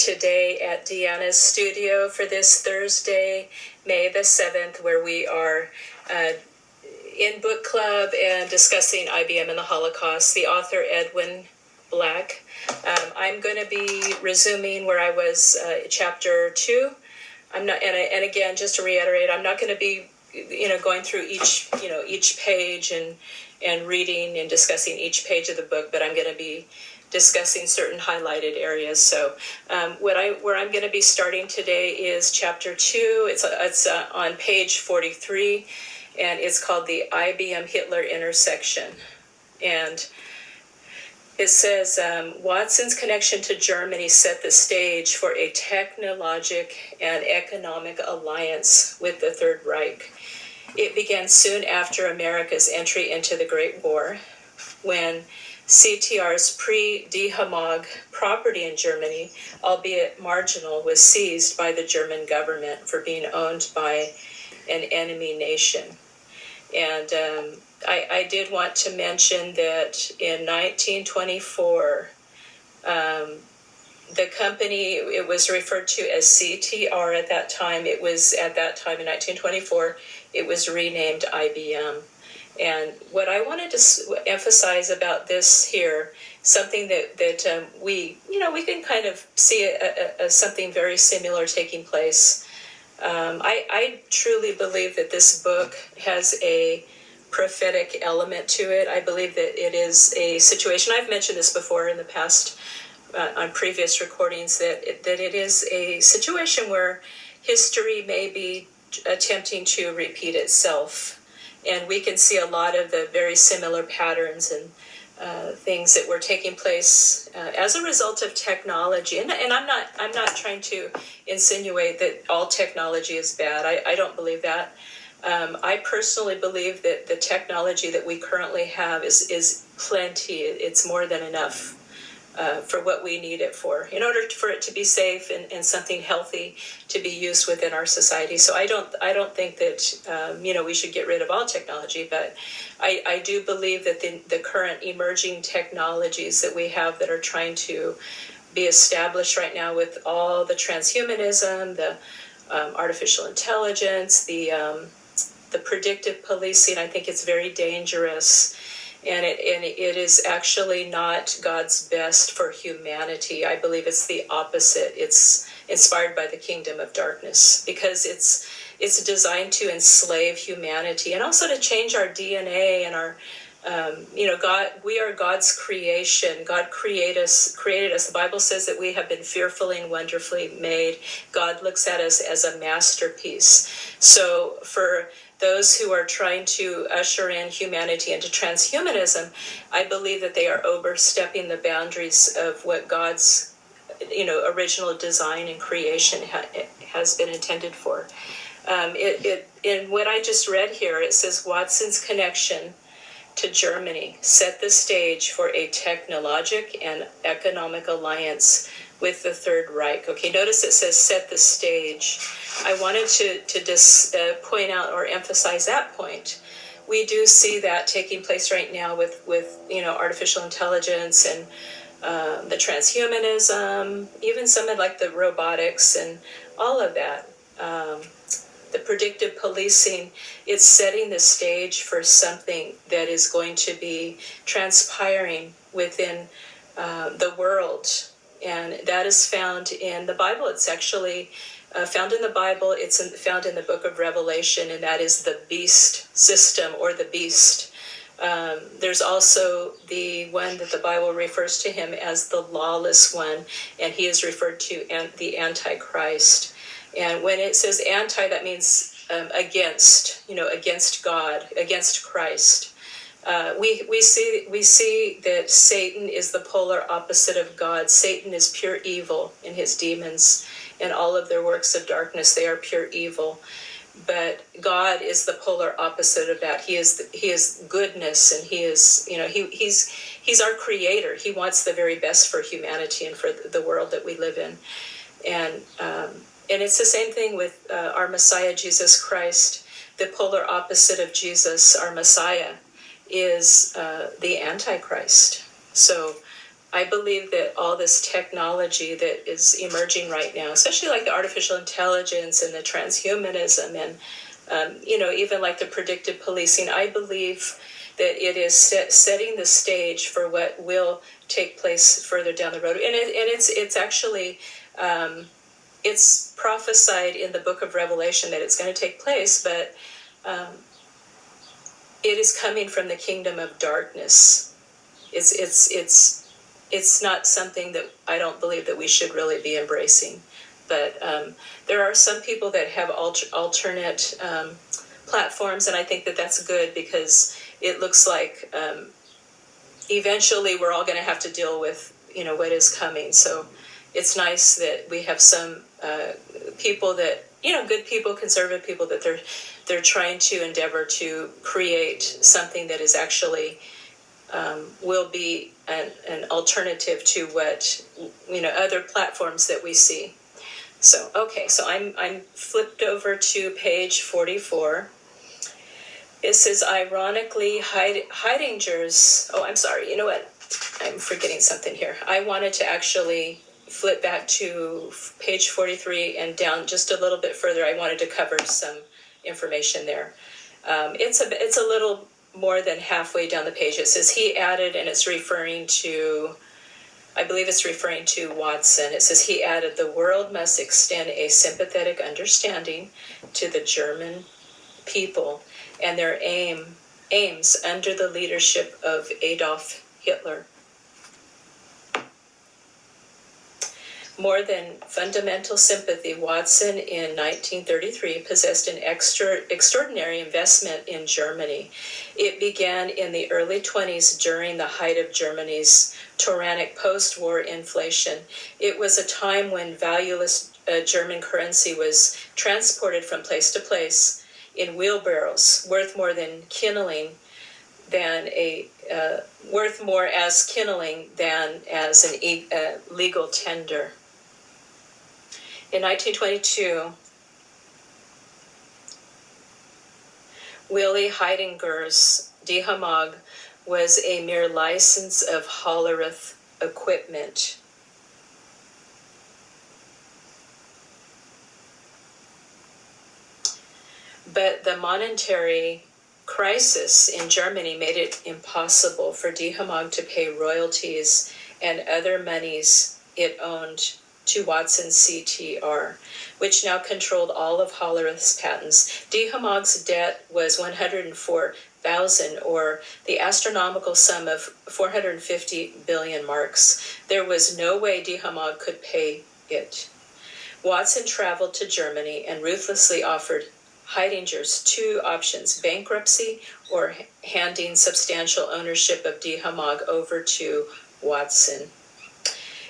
today at Deanna's studio for this Thursday, May the 7th, where we are in book club and discussing IBM and the Holocaust, the author Edwin Black. I'm going to be resuming where I was, chapter 2. I'm not, and again, just to reiterate, I'm not going to be, going through each page and reading and discussing each page of the book, but I'm going to be discussing certain highlighted areas. So where I'm going to be starting today is chapter 2. It's on page 43, and it's called the IBM Hitler intersection. And it says, Watson's connection to Germany set the stage for a technologic and economic alliance with the Third Reich. It began soon after America's entry into the Great War, when CTR's pre-Dehomog property in Germany, albeit marginal, was seized by the German government for being owned by an enemy nation. And I did want to mention that in 1924, the company, it was referred to as CTR at that time. It was at that time in 1924, it was renamed IBM. And what I wanted to emphasize about this here, something that we can kind of see something very similar taking place. I truly believe that this book has a prophetic element to it. I believe that it is a situation, I've mentioned this before in the past on previous recordings, that it is a situation where history may be attempting to repeat itself. And we can see a lot of the very similar patterns and things that were taking place as a result of technology. And I'm not trying to insinuate that all technology is bad. I don't believe that. I personally believe that the technology that we currently have is plenty. It's more than enough for what we need it for, in order for it to be safe and something healthy to be used within our society. So I don't think that we should get rid of all technology, but I do believe that the current emerging technologies that we have that are trying to be established right now, with all the transhumanism, the artificial intelligence, the predictive policing, I think it's very dangerous. And it is actually not God's best for humanity. I believe it's the opposite. It's inspired by the kingdom of darkness, because it's designed to enslave humanity and also to change our DNA and our God. We are God's creation. God created us. The Bible says that we have been fearfully and wonderfully made. God looks at us as a masterpiece. So for those who are trying to usher in humanity into transhumanism, I believe that they are overstepping the boundaries of what God's, original design and creation has been intended for. In what I just read here, it says Watson's connection to Germany set the stage for a technologic and economic alliance with the Third Reich. Okay, notice it says set the stage. I wanted to just point out or emphasize that point. We do see that taking place right now with artificial intelligence and the transhumanism, even some of like the robotics and all of that. The predictive policing, it's setting the stage for something that is going to be transpiring within the world. And that is found in the Bible. It's actually found in the Bible. It's found in the book of Revelation, and that is the beast system, or the beast. There's also the one that the Bible refers to him as the lawless one, and he is referred to the Antichrist. And when it says anti, that means against God, against Christ. We see that Satan is the polar opposite of God. Satan is pure evil in his demons and all of their works of darkness. They are pure evil. But God is the polar opposite of that. He is goodness, and he is, he's our creator. He wants the very best for humanity and for the world that we live in. And it's the same thing with our Messiah, Jesus Christ. The polar opposite of Jesus, our Messiah, is the Antichrist. So I believe that all this technology that is emerging right now, especially like the artificial intelligence and the transhumanism and, even like the predictive policing, I believe that it is setting the stage for what will take place further down the road. And it's actually, it's prophesied in the book of Revelation that it's going to take place, but it is coming from the kingdom of darkness. It's not something that I don't believe that we should really be embracing. But there are some people that have alternate platforms, and I think that that's good because it looks like eventually we're all going to have to deal with, what is coming. So it's nice that we have some people that, good people, conservative people, that they're trying to endeavor to create something that is actually will be an alternative to what other platforms that we see. So okay, so I'm flipped over to page 44. It says, ironically, Heidinger's. Oh, I'm sorry. You know what? I'm forgetting something here. I wanted to actually flip back to page 43 and down just a little bit further. I wanted to cover some information there. It's a little more than halfway down the page. It says he added, and it's referring to, I believe it's referring to Watson. It says he added, the world must extend a sympathetic understanding to the German people and their aims under the leadership of Adolf Hitler. More than fundamental sympathy, Watson in 1933 possessed an extraordinary investment in Germany. It began in the early 20s during the height of Germany's tyrannic post-war inflation. It was a time when valueless German currency was transported from place to place in wheelbarrows, worth more as kindling than as an legal tender. In 1922, Willy Heidinger's Die Hamag was a mere license of Hollerith equipment. But the monetary crisis in Germany made it impossible for Die Hamag to pay royalties and other monies it owned to Watson's CTR, which now controlled all of Hollerith's patents. Die Hamag's debt was 104,000, or the astronomical sum of 450 billion marks. There was no way Die Hamag could pay it. Watson traveled to Germany and ruthlessly offered Heidinger's two options: bankruptcy or handing substantial ownership of Die Hamag over to Watson.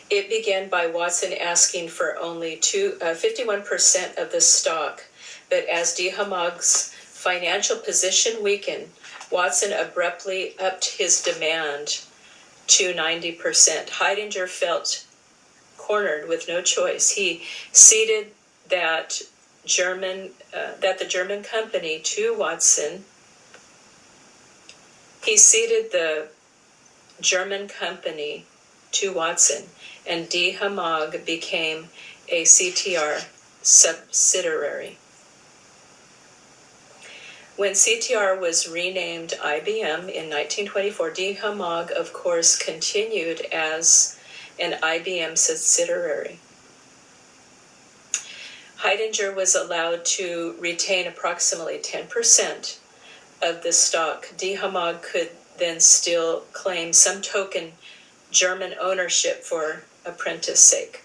It began by Watson asking for only 51% of the stock, but as Die Hamag's financial position weakened, Watson abruptly upped his demand to 90%. Heidinger felt cornered with no choice. He ceded the German company to Watson. He ceded the German company to Watson, and Die Hamag became a CTR subsidiary. When CTR was renamed IBM in 1924, Die Hamag, of course, continued as an IBM subsidiary. Heidinger was allowed to retain approximately 10% of the stock. Die Hamag could then still claim some token German ownership for apprentice sake.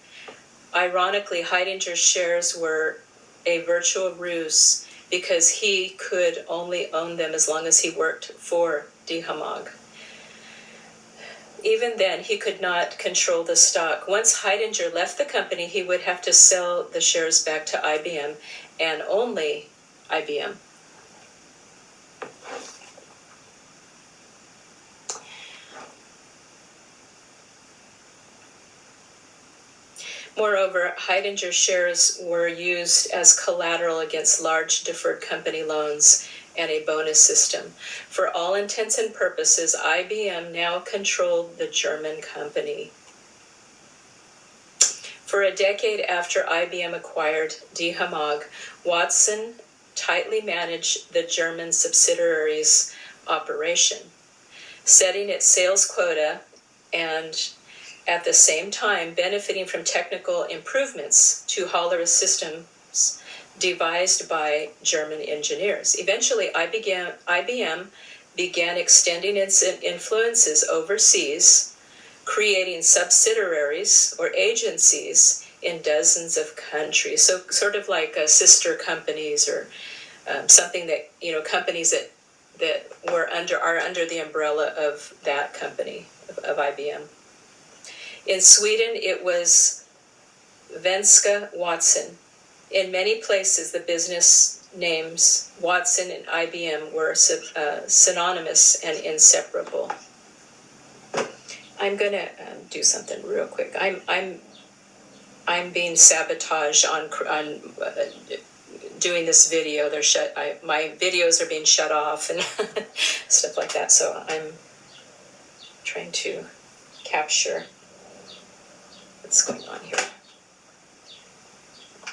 Ironically, Heidinger's shares were a virtual ruse because he could only own them as long as he worked for Die Hamag. Even then, he could not control the stock. Once Heidinger left the company, he would have to sell the shares back to IBM, and only IBM. Moreover, Heidinger's shares were used as collateral against large deferred company loans and a bonus system. For all intents and purposes, IBM now controlled the German company. For a decade after IBM acquired Die Hamag, Watson tightly managed the German subsidiary's operation, setting its sales quota and at the same time benefiting from technical improvements to Hollerith systems devised by German engineers. Eventually, IBM began extending its influences overseas, creating subsidiaries or agencies in dozens of countries. So sort of like sister companies or something that, companies that are under the umbrella of that company, of IBM. In Sweden, it was Venska Watson. In many places, the business names Watson and IBM were synonymous and inseparable. I'm gonna do something real quick. I'm being sabotaged on doing this video. My videos are being shut off and stuff like that. So I'm trying to capture what's going on here.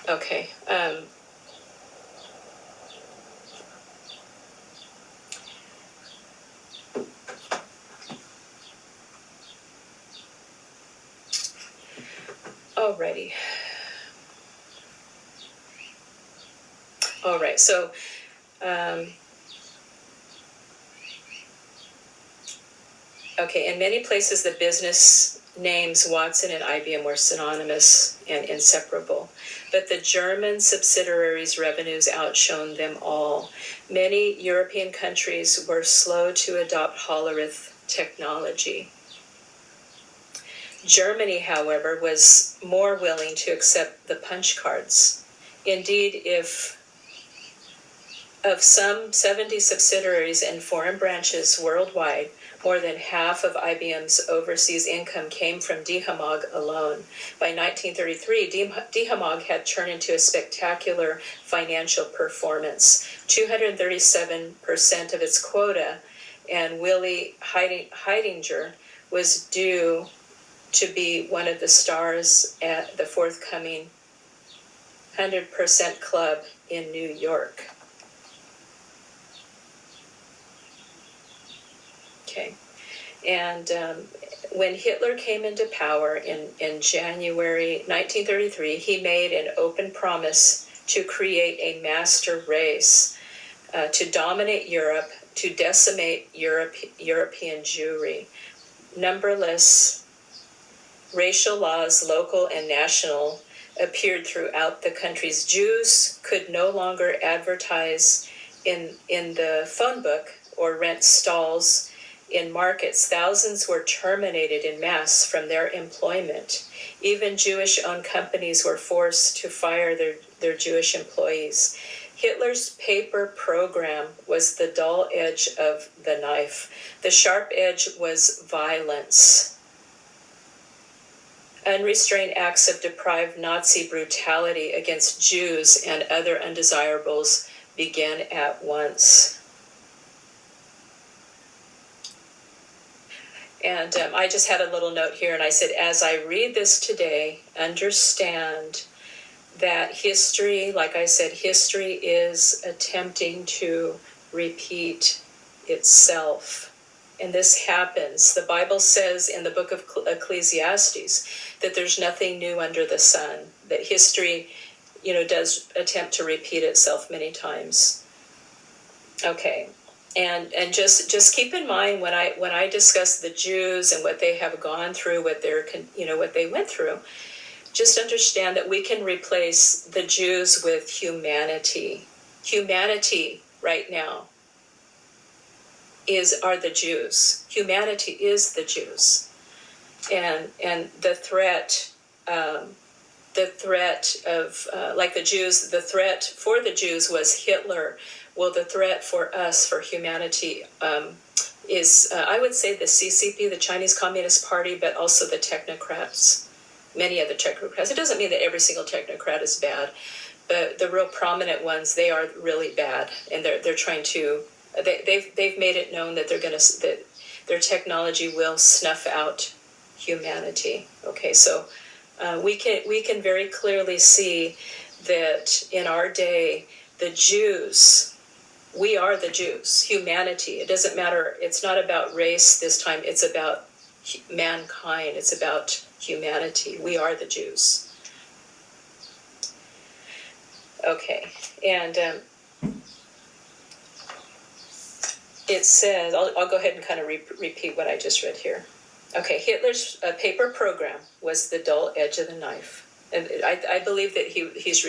Okay. Alrighty. All right. So. Okay, in many places the business names Watson and IBM were synonymous and inseparable, but the German subsidiaries' revenues outshone them all. Many European countries were slow to adopt Hollerith technology. Germany, however, was more willing to accept the punch cards. Indeed, of some 70 subsidiaries and foreign branches worldwide, more than half of IBM's overseas income came from Die Hamag alone. By 1933, Die Hamag had turned into a spectacular financial performance. 237% of its quota, and Willy Heidinger was due to be one of the stars at the forthcoming 100% Club in New York. Okay, and when Hitler came into power in January 1933, he made an open promise to create a master race to dominate Europe, to decimate European Jewry. Numberless racial laws, local and national, appeared throughout the countries. Jews could no longer advertise in the phone book or rent stalls in markets. Thousands were terminated in mass from their employment. Even Jewish-owned companies were forced to fire their Jewish employees. Hitler's paper program was the dull edge of the knife. The sharp edge was violence. Unrestrained acts of deprived Nazi brutality against Jews and other undesirables began at once. And I just had a little note here, and I said, as I read this today, understand that history, like I said, history is attempting to repeat itself. And this happens. The Bible says in the book of Ecclesiastes that there's nothing new under the sun, that history, does attempt to repeat itself many times. Okay. And just keep in mind when I discuss the Jews and what they have gone through, what they went through, just understand that we can replace the Jews with humanity. Humanity right now are the Jews. Humanity is the Jews, and the threat of like the Jews. The threat for the Jews was Hitler. Well, the threat for us, for humanity, is, I would say, the CCP, the Chinese Communist Party, but also the technocrats, many of the technocrats. It doesn't mean that every single technocrat is bad, the real prominent ones, they are really bad, and they're trying to. They've made it known that that their technology will snuff out humanity. Okay, so we can very clearly see that in our day, the Jews, we are the Jews, humanity. It doesn't matter. It's not about race this time. It's about mankind. It's about humanity. We are the Jews. Okay, and it says, I'll go ahead and kind of repeat what I just read here. Okay, Hitler's paper program was the dull edge of the knife. And I believe that he's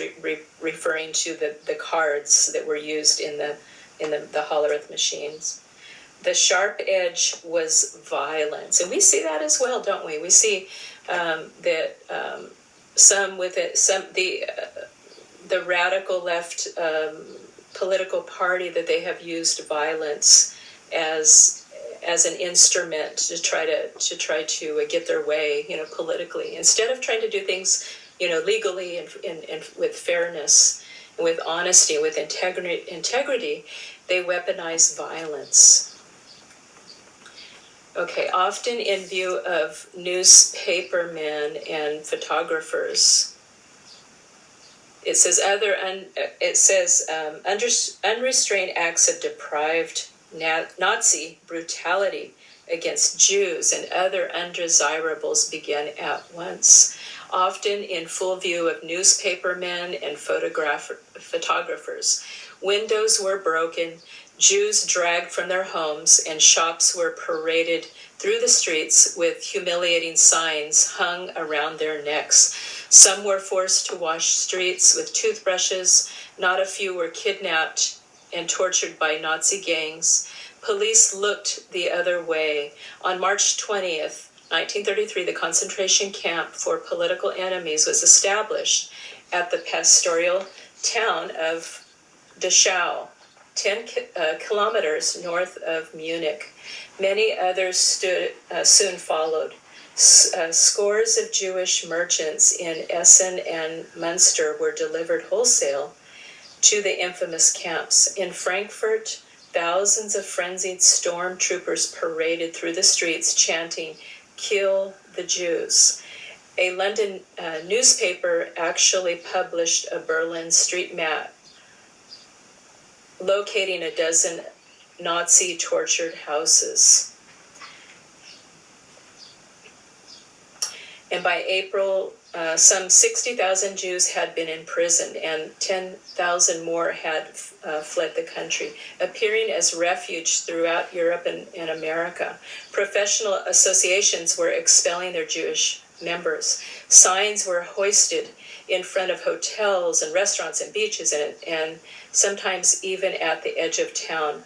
referring to the cards that were used in the Hollerith machines. The sharp edge was violence, and we see that as well, don't we? We see that the radical left political party, that they have used violence as an instrument to try to get their way, politically, instead of trying to do things, legally and with fairness, with honesty, with integrity. They weaponize violence. Okay, often in view of newspapermen and photographers. It says unrestrained acts of deprived Nazi brutality against Jews and other undesirables began at once, often in full view of newspapermen and photographers. Windows were broken, Jews dragged from their homes, and shops were paraded through the streets with humiliating signs hung around their necks. Some were forced to wash streets with toothbrushes. Not a few were kidnapped and tortured by Nazi gangs. Police looked the other way. On March 20th, 1933, the concentration camp for political enemies was established at the pastoral town of Dachau, 10 kilometers north of Munich. Many others soon followed. Scores of Jewish merchants in Essen and Munster were delivered wholesale to the infamous camps. In Frankfurt, thousands of frenzied stormtroopers paraded through the streets chanting, "Kill the Jews." A London newspaper actually published a Berlin street map locating a dozen Nazi tortured houses. And by April, some 60,000 Jews had been imprisoned, and 10,000 more had fled the country, appearing as refuge throughout Europe and America. Professional associations were expelling their Jewish members. Signs were hoisted in front of hotels and restaurants and beaches, and sometimes even at the edge of town.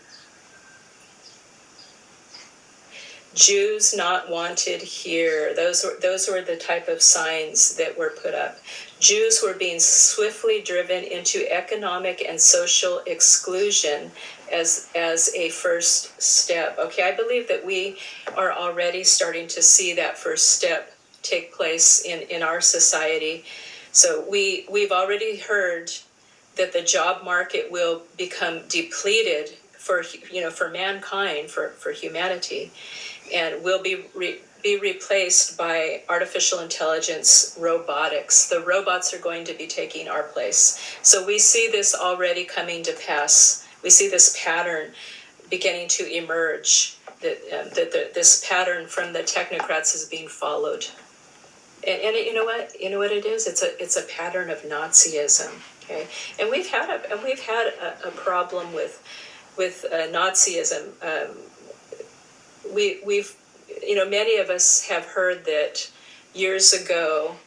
Jews not wanted here. Those were the type of signs that were put up. Jews were being swiftly driven into economic and social exclusion as a first step. Okay, I believe that we are already starting to see that first step take place in our society. So we've already heard that the job market will become depleted for mankind, for humanity, and will be replaced by artificial intelligence, robotics. The robots are going to be taking our place. So we see this already coming to pass. We see this pattern beginning to emerge, that this pattern from the technocrats is being followed. And you know what it is? It's a pattern of Nazism. Okay, and we've had a problem with Nazism. We've many of us have heard that years ago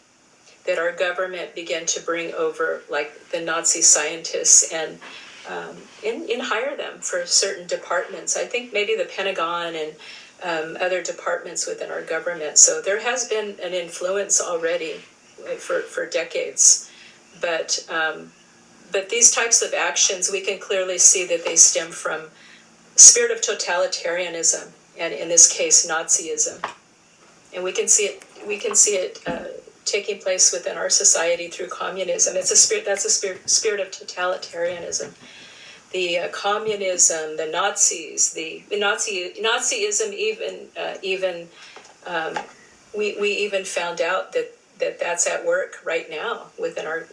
that our government began to bring over like the Nazi scientists and hire them for certain departments. I think maybe the Pentagon and other departments within our government. So there has been an influence already for decades, but these types of actions, we can clearly see that they stem from spirit of totalitarianism, and in this case, Nazism, and we can see it taking place within our society through communism. It's a spirit that's a spirit of totalitarianism. The communism, the Nazis, the Nazism, we even found out that that's at work right now within our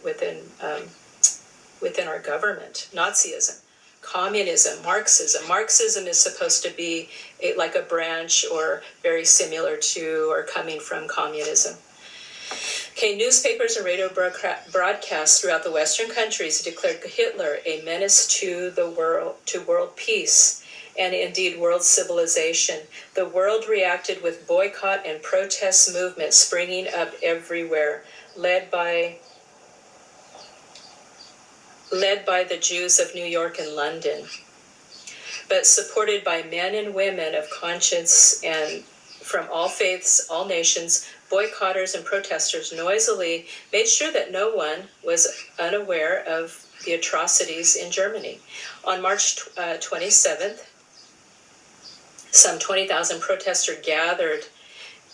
government. Nazism, communism, Marxism. Marxism is supposed to be like a branch or very similar to or coming from communism. Okay, newspapers and radio broadcasts throughout the Western countries declared Hitler a menace to the world, to world peace, and indeed world civilization. The world reacted with boycott and protest movements springing up everywhere, led by the Jews of New York and London, but supported by men and women of conscience and from all faiths, all nations. Boycotters and protesters noisily made sure that no one was unaware of the atrocities in Germany. On March 27th, some 20,000 protesters gathered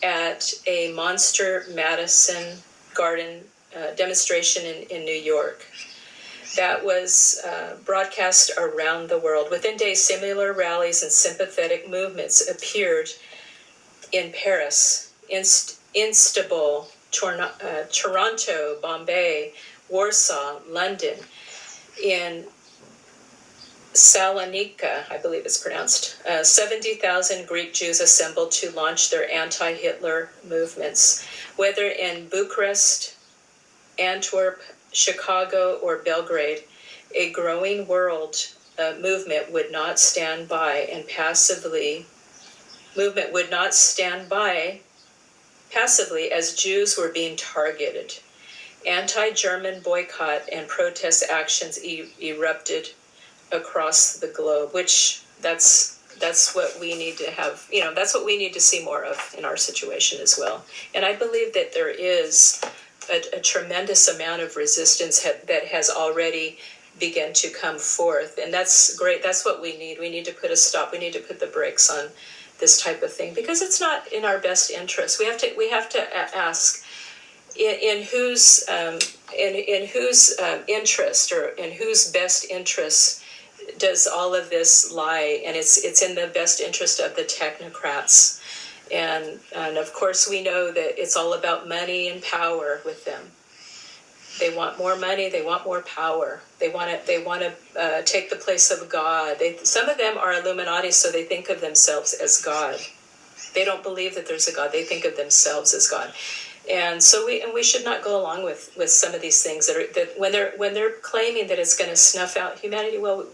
at a Monster Madison Garden demonstration in New York. That was broadcast around the world. Within days, similar rallies and sympathetic movements appeared in Paris, Istanbul, Toronto, Bombay, Warsaw, London, in Salonika, I believe it's pronounced. 70,000 Greek Jews assembled to launch their anti-Hitler movements. Whether in Bucharest, Antwerp, Chicago, or Belgrade, a growing world movement would not stand by passively as Jews were being targeted. Anti-German boycott and protest actions erupted across the globe, which that's what we need to have, that's what we need to see more of in our situation as well. And I believe that there is a tremendous amount of resistance that has already begun to come forth, and that's great. That's what we need. We need to put a stop. We need to put the brakes on this type of thing, because it's not in our best interest. We have to ask in whose interest, or in whose best interest does all of this lie? And it's in the best interest of the technocrats, and of course we know that it's all about money and power with them. They want more money. They want more power. They want to take the place of God. Some of them are Illuminati, so they think of themselves as God. They don't believe that there's a God. They think of themselves as God, and so we should not go along with some of these things that when they're claiming that it's going to snuff out humanity. Well,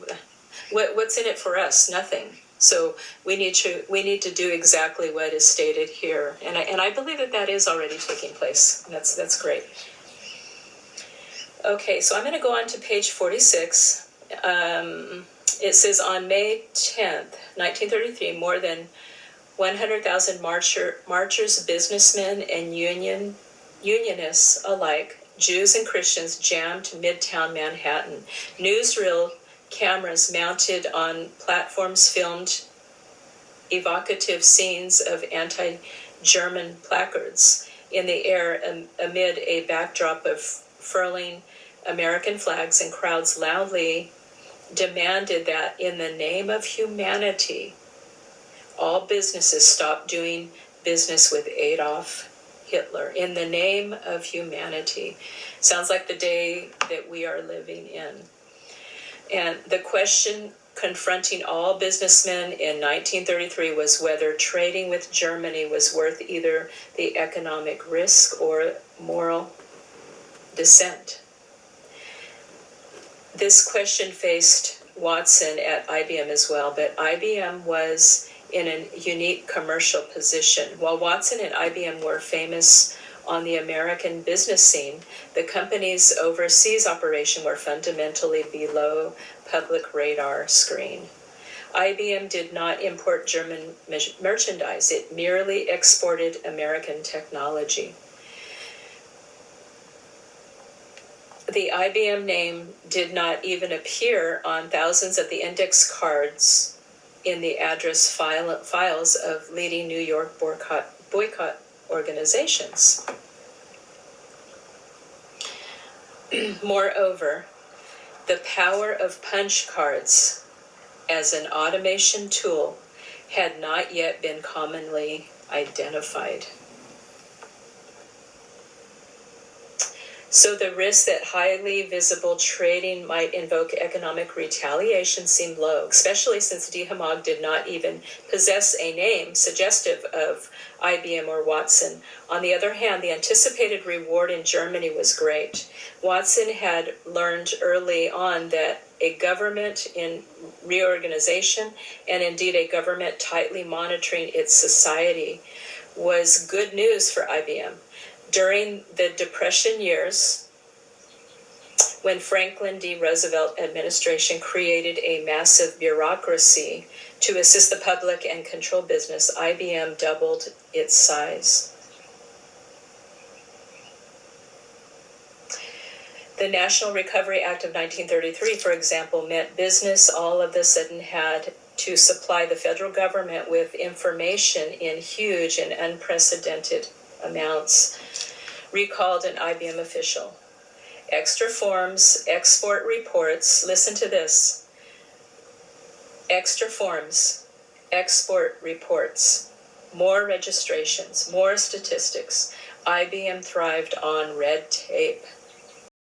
what's in it for us? Nothing. So we need to do exactly what is stated here, and I believe that is already taking place. And that's great. Okay, so I'm going to go on to page 46. It says, on May 10th, 1933, more than 100,000 marchers, businessmen, and unionists alike, Jews and Christians, jammed Midtown Manhattan. Newsreel cameras mounted on platforms filmed evocative scenes of anti-German placards in the air amid a backdrop of furling American flags, and crowds loudly demanded that in the name of humanity, all businesses stop doing business with Adolf Hitler. In the name of humanity. Sounds like the day that we are living in. And the question confronting all businessmen in 1933 was whether trading with Germany was worth either the economic risk or moral dissent. This question faced Watson at IBM as well, but IBM was in a unique commercial position. While Watson and IBM were famous on the American business scene, the company's overseas operation were fundamentally below public radar screen. IBM did not import German merchandise. It merely exported American technology. The IBM name did not even appear on thousands of the index cards in the address files of leading New York boycott organizations. Moreover, the power of punch cards as an automation tool had not yet been commonly identified. So the risk that highly visible trading might invoke economic retaliation seemed low, especially since D. Hamag did not even possess a name suggestive of IBM or Watson. On the other hand, the anticipated reward in Germany was great. Watson had learned early on that a government in reorganization, and indeed a government tightly monitoring its society, was good news for IBM. During the Depression years, when Franklin D. Roosevelt administration created a massive bureaucracy to assist the public and control business, IBM doubled its size. The National Recovery Act of 1933, for example, meant business all of a sudden had to supply the federal government with information in huge and unprecedented amounts, recalled an IBM official. Extra forms, export reports, listen to this. Extra forms, export reports, more registrations, more statistics. IBM thrived on red tape.